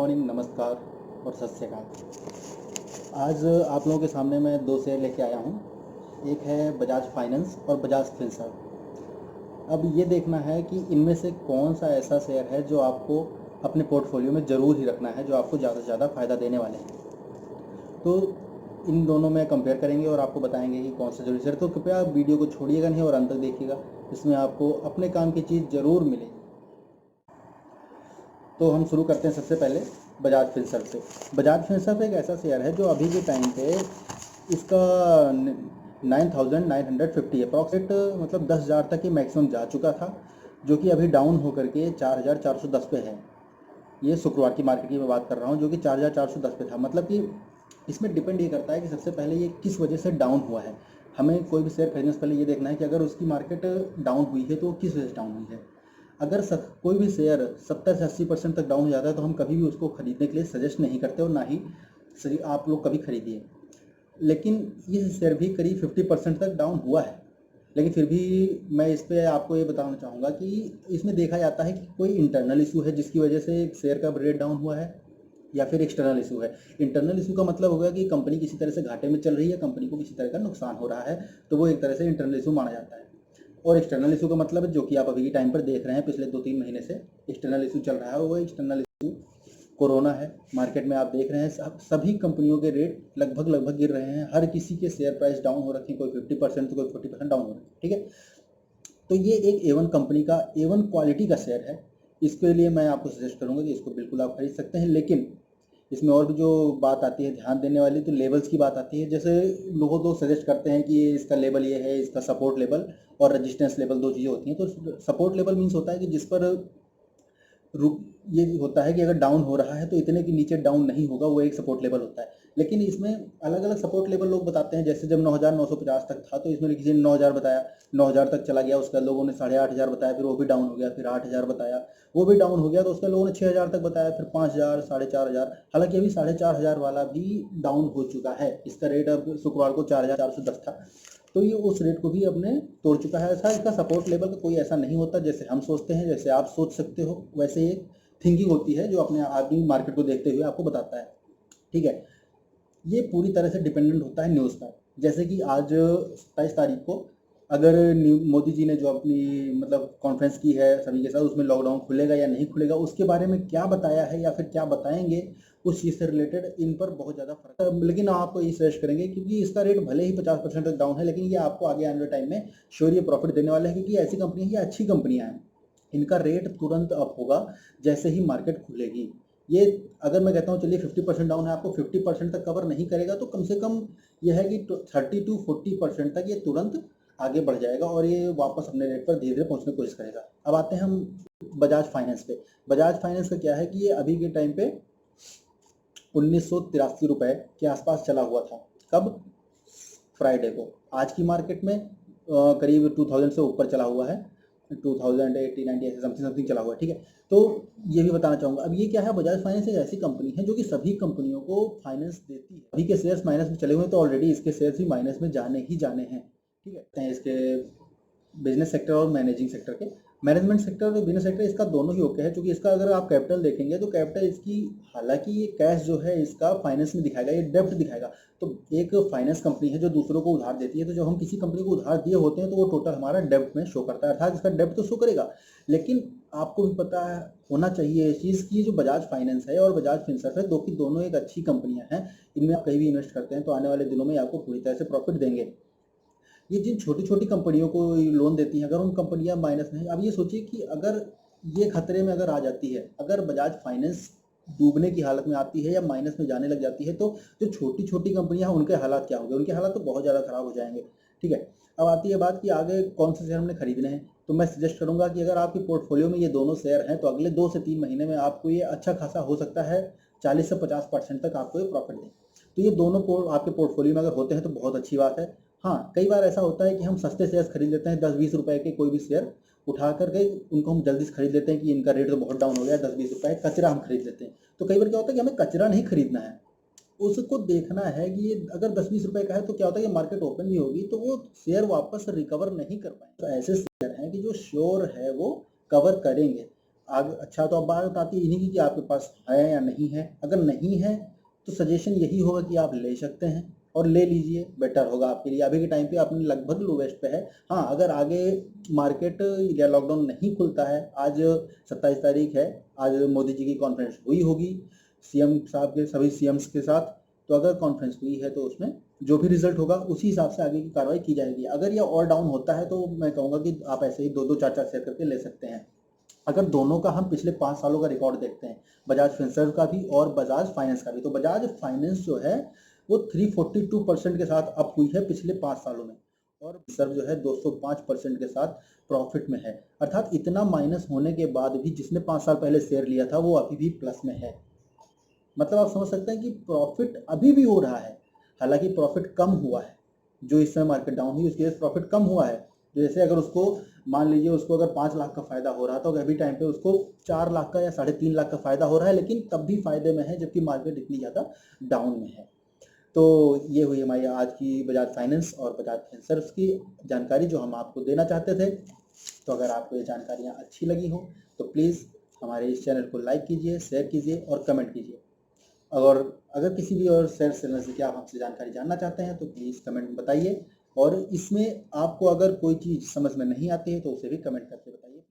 Morning, नमस्कार और सत श्री अकाल। आज आप लोगों के सामने मैं दो शेयर लेके आया हूँ। एक है बजाज फाइनेंस और बजाज फिनसर्व। अब ये देखना है कि इनमें से कौन सा ऐसा शेयर है जो आपको अपने पोर्टफोलियो में ज़रूर ही रखना है, जो आपको ज़्यादा से ज़्यादा फ़ायदा देने वाले हैं। तो इन दोनों में कंपेयर करेंगे और आपको बताएंगे कि कौन सा जरूरी शेयर। तो कृपया आप वीडियो को छोड़िएगा नहीं और अंत तक देखिएगा, इसमें आपको अपने काम की चीज़ ज़रूर मिलेगी। तो हम शुरू करते हैं सबसे पहले बजाज फिनसर्व से। बजाज फिनसर्व एक ऐसा शेयर है जो अभी के टाइम पे इसका 9,950 अप्रॉक्सीमेट, मतलब 10,000 तक ही मैक्सिमम जा चुका था, जो कि अभी डाउन होकर के 4,410 पे है। ये शुक्रवार की मार्केट की मैं बात कर रहा हूँ, जो कि 4,410 पे था। मतलब कि इसमें डिपेंड ये करता है कि सबसे पहले ये किस वजह से डाउन हुआ है। हमें कोई भी शेयर खरीदने से पहले ये देखना है कि अगर उसकी मार्केट डाउन हुई है तो वो किस वजह से डाउन हुई है। अगर कोई भी शेयर 70 से 80% तक डाउन हो जाता है तो हम कभी भी उसको खरीदने के लिए सजेस्ट नहीं करते और ना ही आप लोग कभी खरीदिए। लेकिन ये शेयर भी करीब 50% तक डाउन हुआ है, लेकिन फिर भी मैं इस पर आपको ये बताना चाहूँगा कि इसमें देखा जाता है कि कोई इंटरनल इशू है जिसकी वजह से शेयर का रेट डाउन हुआ है, या फिर एक्सटर्नल इशू है। इंटरनल इशू का मतलब होगा कि कंपनी किसी तरह से घाटे में चल रही है, कंपनी को किसी तरह का नुकसान हो रहा है, तो वो एक तरह से इंटरनल इशू माना जाता है। और एक्सटर्नल इशू का मतलब जो कि आप अभी के टाइम पर देख रहे हैं, पिछले 2-3 महीने से एक्सटर्नल इशू चल रहा है, वो एक्सटर्नल इशू कोरोना है। मार्केट में आप देख रहे हैं सभी कंपनियों के रेट लगभग गिर रहे हैं, हर किसी के शेयर प्राइस डाउन हो रखे हैं, कोई 50% तो कोई 40% डाउन हो रहे हैं। ठीक है, तो ये एक A1 कंपनी का A1 क्वालिटी का शेयर है। इसके लिए मैं आपको सजेस्ट करूंगा कि इसको बिल्कुल आप खरीद सकते हैं। लेकिन इसमें और भी जो बात आती है ध्यान देने वाली, तो लेवल्स की बात आती है। जैसे लोग सजेस्ट करते हैं कि इसका लेवल ये है, इसका सपोर्ट लेवल और रेजिस्टेंस लेवल दो चीज़ें होती हैं। तो सपोर्ट लेवल मीन्स होता है कि जिस पर ये होता है कि अगर डाउन हो रहा है तो इतने के नीचे डाउन नहीं होगा, वो एक सपोर्ट लेवल होता है। लेकिन इसमें अलग अलग सपोर्ट लेवल लोग बताते हैं। जैसे जब 9,950 तक था तो इसमें किसी ने 9,000 बताया, 9,000 तक चला गया, उसका लोगों ने 8,500 बताया, फिर वो भी डाउन हो गया, फिर 8,000 बताया, वो भी डाउन हो गया, तो उसका लोगों ने 6,000 तक बताया, फिर 5,000, 4,500। हालांकि अभी 4,500 वाला भी डाउन हो चुका है। इसका रेट अब शुक्रवार को 4,410 था, तो ये उस रेट को भी अपने तोड़ चुका है। ऐसा इसका सपोर्ट लेवल का कोई ऐसा नहीं होता जैसे हम सोचते हैं, जैसे आप सोच सकते हो, वैसे एक थिंकिंग होती है जो अपने आदमी मार्केट को देखते हुए आपको बताता है। ठीक है, ये पूरी तरह से डिपेंडेंट होता है न्यूज़ पर। जैसे कि आज 27 तारीख को अगर मोदी जी ने जो अपनी मतलब कॉन्फ्रेंस की है सभी के साथ, उसमें लॉकडाउन खुलेगा या नहीं खुलेगा, उसके बारे में क्या बताया है या फिर क्या बताएंगे, उस चीज़ से रिलेटेड इन पर बहुत ज़्यादा फर्क है। लेकिन आपको ये सजेस्ट करेंगे क्योंकि इसका रेट भले ही 50% तक डाउन है, लेकिन ये आपको आगे आने वाले टाइम में श्योर ये प्रॉफिट देने वाला है, क्योंकि ऐसी कंपनी है, ये अच्छी कंपनियाँ हैं। इनका रेट तुरंत अप होगा जैसे ही मार्केट खुलेगी। ये अगर मैं कहता हूँ चलिए 50% डाउन है, आपको 50% तक कवर नहीं करेगा, तो कम से कम यह है कि 30 to 40% तक ये तुरंत आगे बढ़ जाएगा और ये वापस अपने रेट पर धीरे धीरे पहुंचने की कोशिश करेगा। अब आते हैं हम बजाज फाइनेंस पे। बजाज फाइनेंस का क्या है कि ये अभी के टाइम पे 1983 रुपये के आसपास चला हुआ था। कब? फ्राइडे को। आज की मार्केट में करीब 2000 से ऊपर चला हुआ है, 2080, 90 ऐसे समथिंग चला हुआ है। ठीक है, तो ये भी बताना चाहूँगा। अब ये क्या है, बजाज फाइनेंस एक ऐसी कंपनी है जो कि सभी कंपनियों को फाइनेंस देती है। अभी के शेयर्स माइनस में चले हुए हैं, तो ऑलरेडी इसके शेयर्स भी माइनस में जाने ही जाने हैं। ठीक है, इसके बिजनेस सेक्टर और मैनेजिंग सेक्टर के, मैनेजमेंट सेक्टर और बिजनेस सेक्टर इसका दोनों ही ओके है। क्योंकि इसका अगर आप कैपिटल देखेंगे तो कैपिटल इसकी, हालांकि ये कैश जो है इसका फाइनेंस में दिखाएगा, ये डेब्ट दिखाएगा। तो एक फाइनेंस कंपनी है जो दूसरों को उधार देती है, तो जब हम किसी कंपनी को उधार दिए होते हैं तो वो टोटल हमारा डेब्ट में शो करता है, अर्थात इसका डेब्ट तो शो करेगा। लेकिन आपको भी पता है, होना चाहिए इस चीज़ की, जो बजाज फाइनेंस है और बजाज फिनसर्व है, दोनों एक अच्छी कंपनियां हैं। इनमें आप कहीं भी इन्वेस्ट करते हैं तो आने वाले दिनों में आपको पूरी तरह से प्रॉफिट देंगे। ये जिन छोटी छोटी कंपनियों को लोन देती हैं, अगर उन कंपनियां माइनस नहीं, अब ये सोचिए कि अगर ये खतरे में अगर आ जाती है, अगर बजाज फाइनेंस डूबने की हालत में आती है या माइनस में जाने लग जाती है, तो जो छोटी छोटी कंपनियां हैं उनके हालात क्या होंगे? उनके हालात तो बहुत ज़्यादा खराब हो जाएंगे। ठीक है, अब आती है बात कि आगे कौन से शेयर हमने खरीदने हैं। तो मैं सजेस्ट करूंगा कि अगर आपके पोर्टफोलियो में ये दोनों शेयर हैं तो अगले 2 से 3 महीने में आपको ये अच्छा खासा हो सकता है 40 से 50% तक आपको ये प्रॉफिट दें। तो ये दोनों आपके पोर्टफोलियो में अगर होते हैं तो बहुत अच्छी बात है। हाँ, कई बार ऐसा होता है कि हम सस्ते शेयर्स खरीद लेते हैं, 10-20 रुपए के कोई भी शेयर उठा करके उनको हम जल्दी से खरीद लेते हैं कि इनका रेट तो बहुत डाउन हो गया, 10-20 रुपए कचरा हम खरीद लेते हैं। तो कई बार क्या होता है कि हमें कचरा नहीं खरीदना है, उसको देखना है कि ये अगर 10-20 रुपए का है तो क्या होता है कि मार्केट ओपन भी होगी तो वो शेयर वापस रिकवर नहीं कर पाए। तो ऐसे शेयर हैं कि जो श्योर है वो कवर करेंगे। आग अच्छा, तो अब बात आती है इन्हीं की कि आपके पास है या नहीं है। अगर नहीं है तो सजेशन यही होगा कि आप ले सकते हैं और ले लीजिए, बेटर होगा आपके लिए। अभी के टाइम पे अपने लगभग लोवेस्ट पे है। हाँ, अगर आगे मार्केट या लॉकडाउन नहीं खुलता है, आज 27 तारीख है, आज मोदी जी की कॉन्फ्रेंस हुई होगी सीएम साहब के, सभी सीएम्स के साथ। तो अगर कॉन्फ्रेंस हुई है तो उसमें जो भी रिजल्ट होगा उसी हिसाब से आगे की कार्रवाई की जाएगी। अगर ये और डाउन होता है तो मैं कहूँगा कि आप ऐसे ही 2-2 4-4 शेयर करके ले सकते हैं। अगर दोनों का हम पिछले 5 सालों का रिकॉर्ड देखते हैं, बजाज फिनसर्व का भी और बजाज फाइनेंस का भी, तो बजाज फाइनेंस जो है वो 342% के साथ अप हुई है पिछले 5 सालों में, और फिनसर्व जो है 205% के साथ प्रॉफिट में है। अर्थात इतना माइनस होने के बाद भी जिसने 5 साल पहले शेयर लिया था वो अभी भी प्लस में है। मतलब आप समझ सकते हैं कि प्रॉफिट अभी भी हो रहा है, हालांकि प्रॉफिट कम हुआ है। जो इस समय मार्केट डाउन हुई उसके प्रॉफिट कम हुआ है। जैसे अगर उसको मान लीजिए उसको अगर 5 लाख का फायदा हो रहा था, तो अभी टाइम पे उसको 4 लाख का या 3.5 लाख का फायदा हो रहा है, लेकिन तब भी फायदे में है जबकि मार्केट इतनी ज़्यादा डाउन में है। तो ये हुई हमारी आज की बजाज फाइनेंस और बजाज फिनसर्व की जानकारी जो हम आपको देना चाहते थे। तो अगर आपको ये जानकारियाँ अच्छी लगी हो तो प्लीज़ हमारे इस चैनल को लाइक कीजिए, शेयर कीजिए और कमेंट कीजिए। और अगर किसी भी और शेयर सेलर से क्या आप हमसे जानकारी जानना चाहते हैं तो प्लीज़ कमेंट में बताइए। और इसमें आपको अगर कोई चीज़ समझ में नहीं आती है तो उसे भी कमेंट करके बताइए।